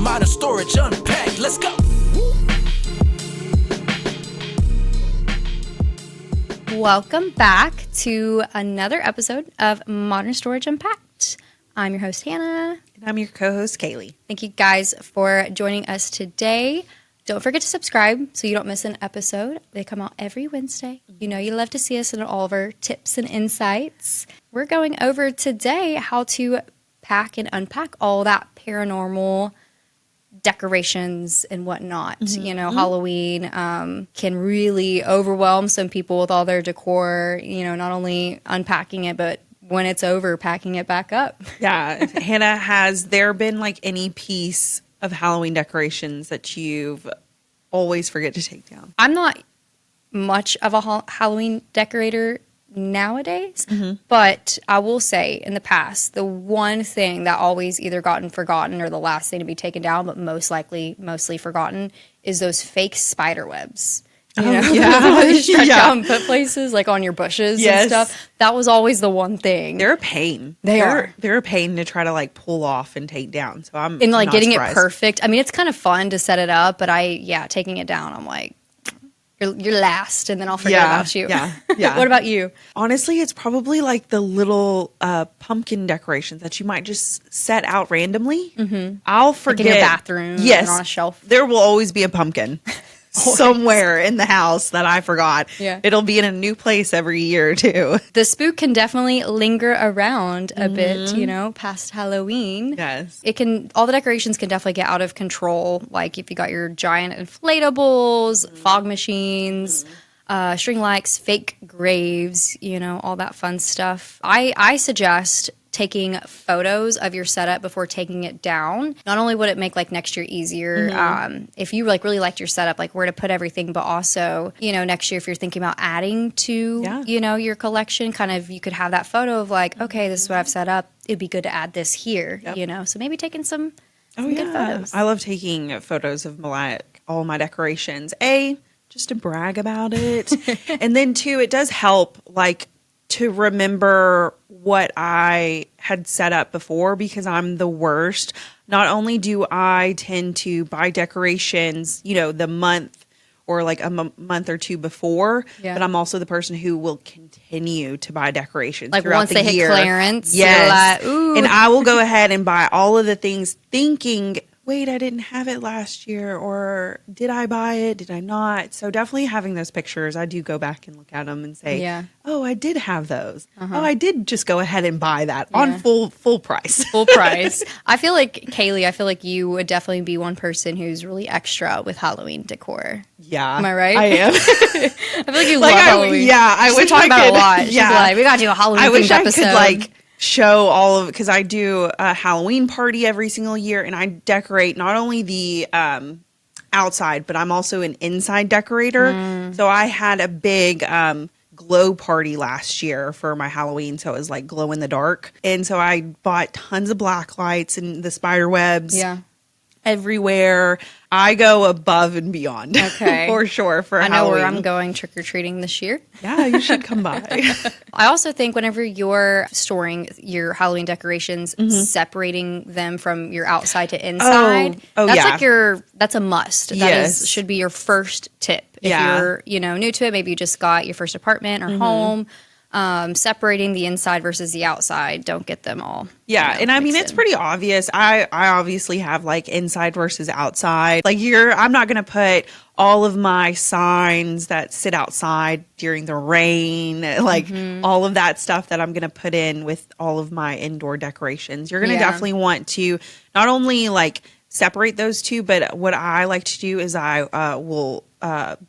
Modern Storage Unpacked. Let's go. Welcome back to another episode of Modern Storage Unpacked. I'm your host, Hannah. And I'm your co-host, Kaylee. Thank you guys for joining us today. Don't forget to subscribe so you don't miss an episode. They come out every Wednesday. You know you love to see us in all of our tips and insights. We're going over today how to pack and unpack all that paranormal decorations and whatnot. Mm-hmm. You know, Halloween can really overwhelm some people with all their decor, you know, not only unpacking it, but when it's over, packing it back up. Yeah. Hannah, has there been like any piece of Halloween decorations that you've always forget to take down? I'm not much of a Halloween decorator nowadays, but I will say in the past, the one thing that always either gotten forgotten or the last thing to be taken down, but mostly forgotten, is those fake spider webs. You know, you stretch out and put places like on your bushes and stuff. That was always the one thing. They're a pain. They're a pain to try to like pull off and take down. So I'm like getting surprised. it perfect. I mean, it's kind of fun to set it up, but taking it down, I'm like, you're last, and then I'll forget about you. Yeah. What about you? Honestly, it's probably like the little pumpkin decorations that you might just set out randomly. Mm-hmm. I'll forget. Like in your bathroom, and on a shelf. There will always be a pumpkin somewhere in the house that I forgot. Yeah. It'll be in a new place every year or two. The spook can definitely linger around a bit, you know, past Halloween. Yes. All the decorations can definitely get out of control. Like if you got your giant inflatables, fog machines, string lights, fake graves, you know, all that fun stuff. I suggest taking photos of your setup before taking it down. Not only would it make like next year easier, if you like really liked your setup, like where to put everything, but also, you know, next year if you're thinking about adding to, you know, your collection, kind of you could have that photo of like, okay, this is what I've set up. It'd be good to add this here, you know. So maybe taking some good photos. I love taking photos of all my decorations. Just to brag about it. And then two, it does help like to remember what I had set up before, because I'm the worst. Not only do I tend to buy decorations, you know, the month or like a month or two before, but I'm also the person who will continue to buy decorations like throughout once the they year. hit clearance. Yes. Like, ooh. And I will go ahead and buy all of the things thinking, wait, I didn't have it last year, or did I buy it? Did I not? So definitely having those pictures, I do go back and look at them and say, oh, I did have those. Oh, I did just go ahead and buy that on full price. Full price. I feel like, Kaylee, you would definitely be one person who's really extra with Halloween decor. Yeah. Am I right? I am. I feel like you love Halloween. I She's wish talking I about could. a lot. She's like, we got to do a Halloween episode. I could show all of, because I do a Halloween party every single year, and I decorate not only the outside, but I'm also an inside decorator. So I had a big glow party last year for my Halloween, so it was like glow in the dark, and so I bought tons of black lights and the spider webs everywhere. I go above and beyond, for sure. For I know Halloween. where I'm going trick-or-treating this year. Yeah, you should come by. I also think whenever you're storing your Halloween decorations, separating them from your outside to inside, that's a must. That should be your first tip. If you're, you know, new to it, maybe you just got your first apartment or home. Separating the inside versus the outside. Don't get them all. Yeah. You know, and I mean, it's pretty obvious. I obviously have like inside versus outside. Like I'm not going to put all of my signs that sit outside during the rain, like all of that stuff that I'm going to put in with all of my indoor decorations. You're going to definitely want to not only like separate those two, but what I like to do is I will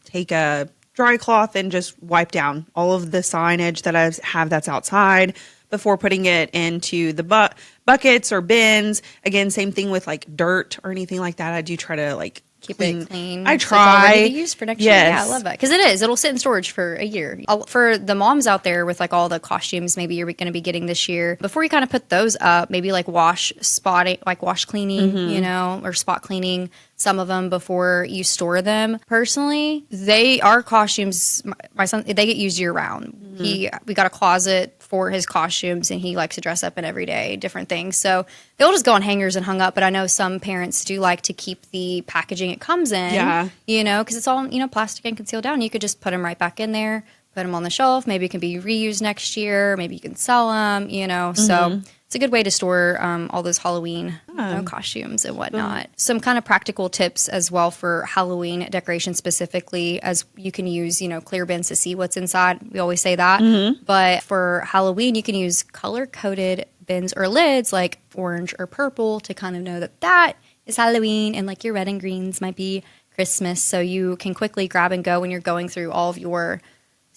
take a dry cloth and just wipe down all of the signage that I have that's outside before putting it into the buckets or bins. Again, same thing with like dirt or anything like that. I do try to like keep it clean. I try. So it's ready to use for next year. Yeah, I love that. Because it'll sit in storage for a year. For the moms out there with like all the costumes maybe you're going to be getting this year, before you kind of put those up, maybe like wash cleaning, you know, or spot cleaning some of them before you store them. Personally, our costumes, my son, they get used year round. We got a closet for his costumes, and he likes to dress up in everyday different things. So they'll just go on hangers and hung up. But I know some parents do like to keep the packaging it comes in, because it's all, plastic and concealed down. You could just put them right back in there, put them on the shelf. Maybe it can be reused next year. Maybe you can sell them, So it's a good way to store all those Halloween costumes and whatnot. Some kind of practical tips as well for Halloween decoration specifically, as you can use, clear bins to see what's inside. We always say that. But for Halloween, you can use color-coded bins or lids like orange or purple to kind of know that is Halloween, and like your red and greens might be Christmas. So you can quickly grab and go when you're going through all of your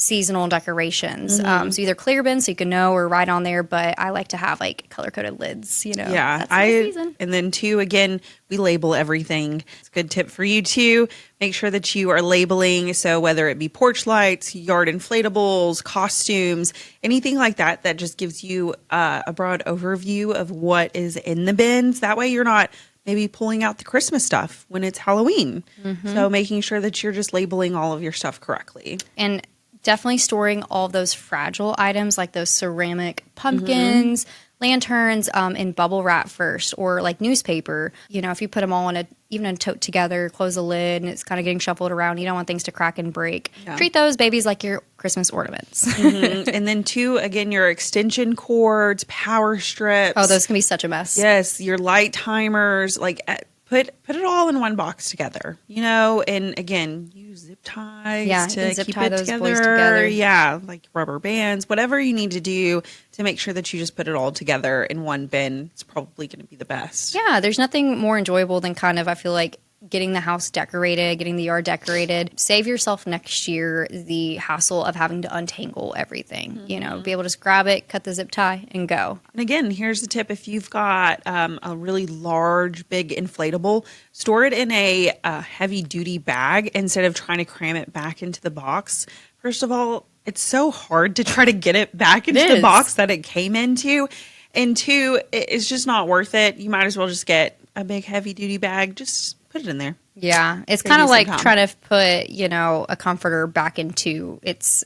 seasonal decorations. So either clear bins so you can know, or write on there, but I like to have like color-coded lids, Yeah, That's my season. And then too, again, we label everything. It's a good tip for you too. Make sure that you are labeling. So whether it be porch lights, yard inflatables, costumes, anything like that, that just gives you a broad overview of what is in the bins. That way you're not maybe pulling out the Christmas stuff when it's Halloween. So making sure that you're just labeling all of your stuff correctly. And definitely storing all of those fragile items like those ceramic pumpkins, lanterns in bubble wrap first, or like newspaper. If you put them all in even a tote together, close the lid, and it's kind of getting shuffled around, you don't want things to crack and break. Treat those babies like your Christmas ornaments. And then too, again, your extension cords, power strips. Oh, those can be such a mess. Yes, your light timers, like put it all in one box together, and again, use zip ties to zip keep tie it those together. boys together. Yeah, like rubber bands, whatever you need to do to make sure that you just put it all together in one bin. It's probably going to be the best. Yeah, there's nothing more enjoyable than kind of, I feel like, getting the house decorated, getting the yard decorated. Save yourself next year the hassle of having to untangle everything. Be able to just grab it, cut the zip tie, and go. And again, here's the tip. If you've got a really large, big inflatable, store it in a heavy-duty bag instead of trying to cram it back into the box. First of all, it's so hard to try to get it back into the box that it came into. And two, it's just not worth it. You might as well just get a big heavy-duty bag. Just put it in there. Yeah, it's kind of like trying to put, a comforter back into its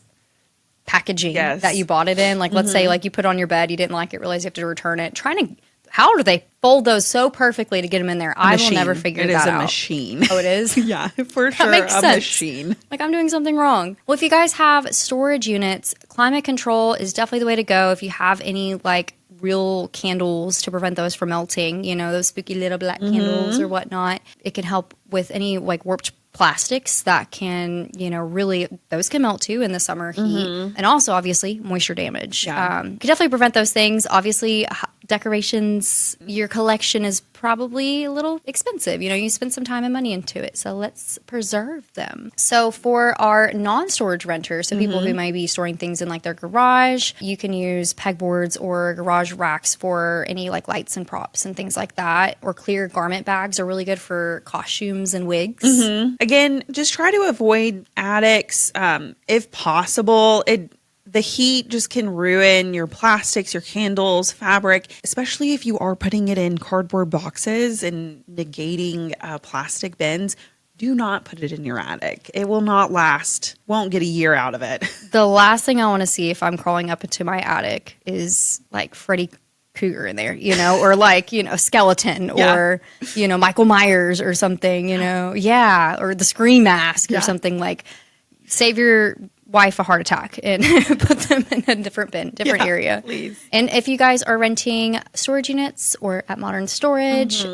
packaging that you bought it in. Like, let's say, like, you put it on your bed, you didn't like it, realize you have to return it. How do they fold those so perfectly to get them in there? I will never figure that out. It is a machine. Oh, it is? Yeah, for sure. That makes sense. Machine. Like, I'm doing something wrong. Well, if you guys have storage units, climate control is definitely the way to go. If you have any, like, real candles to prevent those from melting, those spooky little black candles or whatnot. It can help with any like warped plastics that can, really, those can melt too in the summer heat. And also, obviously, moisture damage. Can definitely prevent those things. Obviously, decorations, your collection is probably a little expensive. You spend some time and money into it. So let's preserve them. So for our non-storage renters, so people who might be storing things in like their garage, you can use pegboards or garage racks for any like lights and props and things like that. Or clear garment bags are really good for costumes and wigs. Again, just try to avoid attics if possible. The heat just can ruin your plastics, your candles, fabric, especially if you are putting it in cardboard boxes and negating plastic bins. Do not put it in your attic. It will not last. Won't get a year out of it. The last thing I want to see if I'm crawling up into my attic is like Freddy Cougar in there, or like, skeleton or, Michael Myers or something, or the Scream Mask or something. Like, save your wife a heart attack and put them in a different area. Please. And if you guys are renting storage units or at Modern Storage,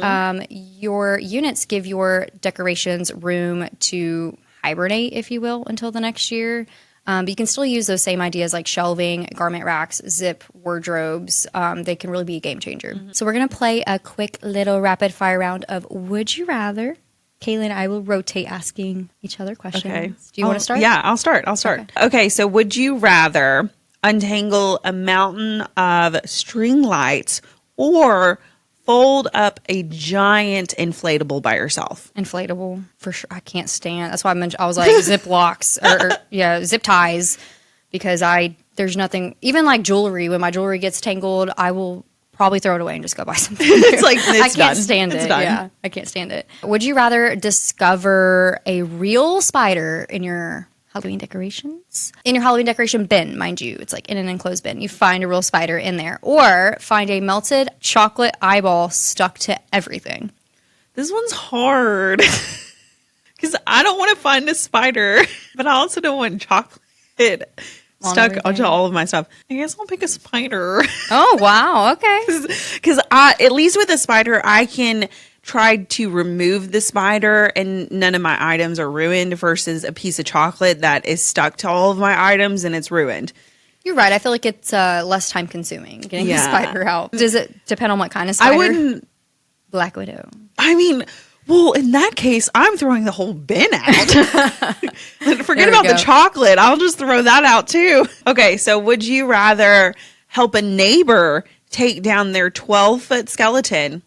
your units give your decorations room to hibernate, if you will, until the next year. But you can still use those same ideas like shelving, garment racks, zip wardrobes. They can really be a game changer. So we're going to play a quick little rapid fire round of Would You Rather. Kaylee and I will rotate asking each other questions. Okay. Do you want to start? Yeah, I'll start. Okay, so would you rather untangle a mountain of string lights or fold up a giant inflatable by yourself? Inflatable, for sure. I can't stand. That's why I was like zip locks or zip ties, because there's nothing, even like jewelry, when my jewelry gets tangled, I will probably throw it away and just go buy something. I can't stand it. Yeah, I can't stand it. Would you rather discover a real spider in your Halloween decorations. In your Halloween decoration bin, mind you, it's like in an enclosed bin. You find a real spider in there. Or find a melted chocolate eyeball stuck to everything. This one's hard. Because I don't want to find a spider, but I also don't want chocolate stuck onto all of my stuff. I guess I'll pick a spider. Oh, wow. Okay. Because at least with a spider, I can try to remove the spider and none of my items are ruined versus a piece of chocolate that is stuck to all of my items and it's ruined. You're right. I feel like it's less time consuming getting the spider out. Does it depend on what kind of spider? I wouldn't. Black Widow. I mean, well, in that case, I'm throwing the whole bin out. Forget about the chocolate. I'll just throw that out too. Okay, so would you rather help a neighbor take down their 12-foot skeleton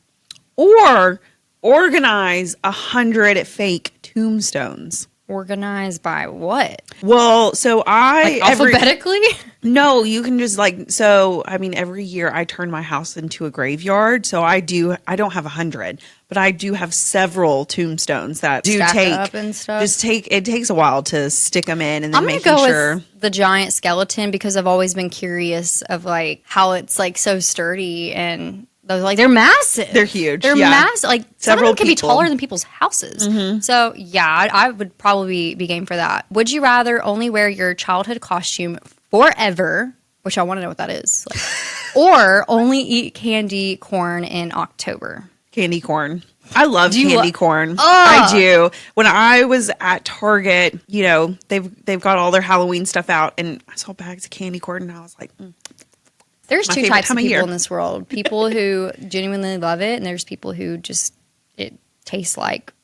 or organize 100 fake tombstones? Organized by what? Well, so alphabetically? No, you can just every year I turn my house into a graveyard. So I don't have 100, but I do have several tombstones that do Stack up and stuff. It takes a while to stick them in and then I'm gonna go with the giant skeleton because I've always been curious of like how it's like so sturdy and they're massive. They're huge. They're massive. Like some of them can be people. taller than people's houses. Mm-hmm. So yeah, I would probably be game for that. Would you rather only wear your childhood costume forever, which I want to know what that is, or only eat candy corn in October? Candy corn. I love candy corn. I do. When I was at Target, they've got all their Halloween stuff out, and I saw bags of candy corn, and I was like. There's two types of people in this world. People who genuinely love it, and there's people who just, it tastes like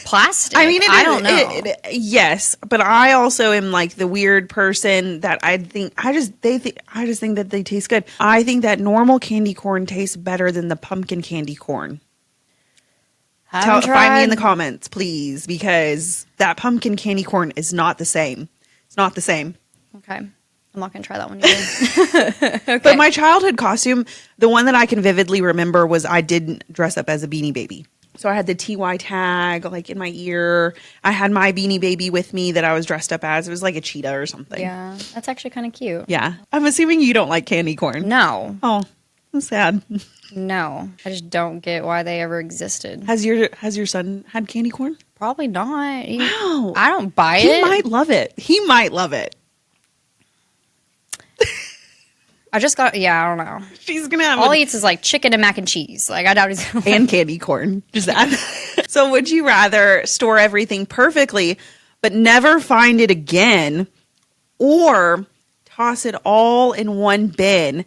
plastic. I mean, I don't know. Yes, but I also am like the weird person that I just think that they taste good. I think that normal candy corn tastes better than the pumpkin candy corn. Find me in the comments, please, because that pumpkin candy corn is not the same. It's not the same. Okay. I'm not going to try that one either. Okay. But my childhood costume, the one that I can vividly remember was I did dress up as a Beanie Baby. So I had the TY tag like in my ear. I had my Beanie Baby with me that I was dressed up as. It was like a cheetah or something. Yeah, that's actually kind of cute. Yeah. I'm assuming you don't like candy corn. No. Oh, I'm sad. No. I just don't get why they ever existed. Has your son had candy corn? Probably not. Wow. I don't buy it. He might love it. I don't know. She's going to have all he eats is like chicken and mac and cheese. Like I doubt he's going to and candy corn. Just that. So would you rather store everything perfectly but never find it again or toss it all in one bin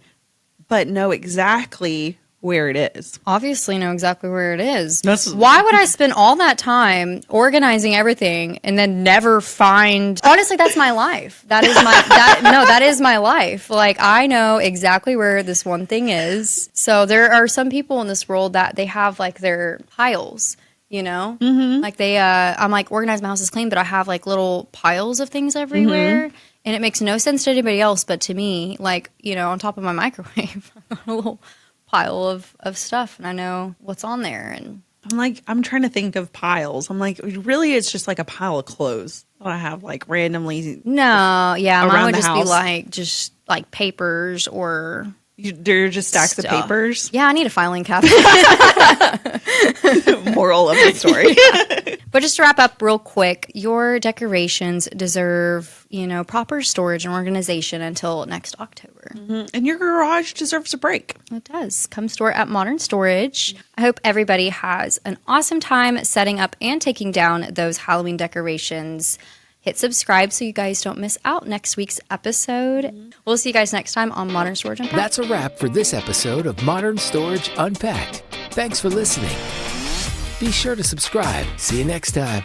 but know exactly where it is? Obviously know exactly where it is. Why would I spend all that time organizing everything and then never find... Honestly, that's my life. That is my life. Like, I know exactly where this one thing is. So there are some people in this world that they have, like, their piles, Mm-hmm. Like, I'm like, organize my house is clean, but I have, like, little piles of things everywhere. Mm-hmm. And it makes no sense to anybody else, but to me, like, on top of my microwave, I've got a little pile of stuff and I know what's on there. And I'm trying to think of piles. I'm like, really it's just like a pile of clothes that I have like randomly. No, yeah, mine would just house. Be like papers or they're just stacks of papers. Yeah, I need a filing cabinet. Moral of the story. But just to wrap up real quick, your decorations deserve, proper storage and organization until next October. Mm-hmm. And your garage deserves a break. It does. Come store at Modern Storage. I hope everybody has an awesome time setting up and taking down those Halloween decorations. Hit subscribe so you guys don't miss out next week's episode. Mm-hmm. We'll see you guys next time on Modern Storage Unpacked. That's a wrap for this episode of Modern Storage Unpacked. Thanks for listening. Be sure to subscribe. See you next time.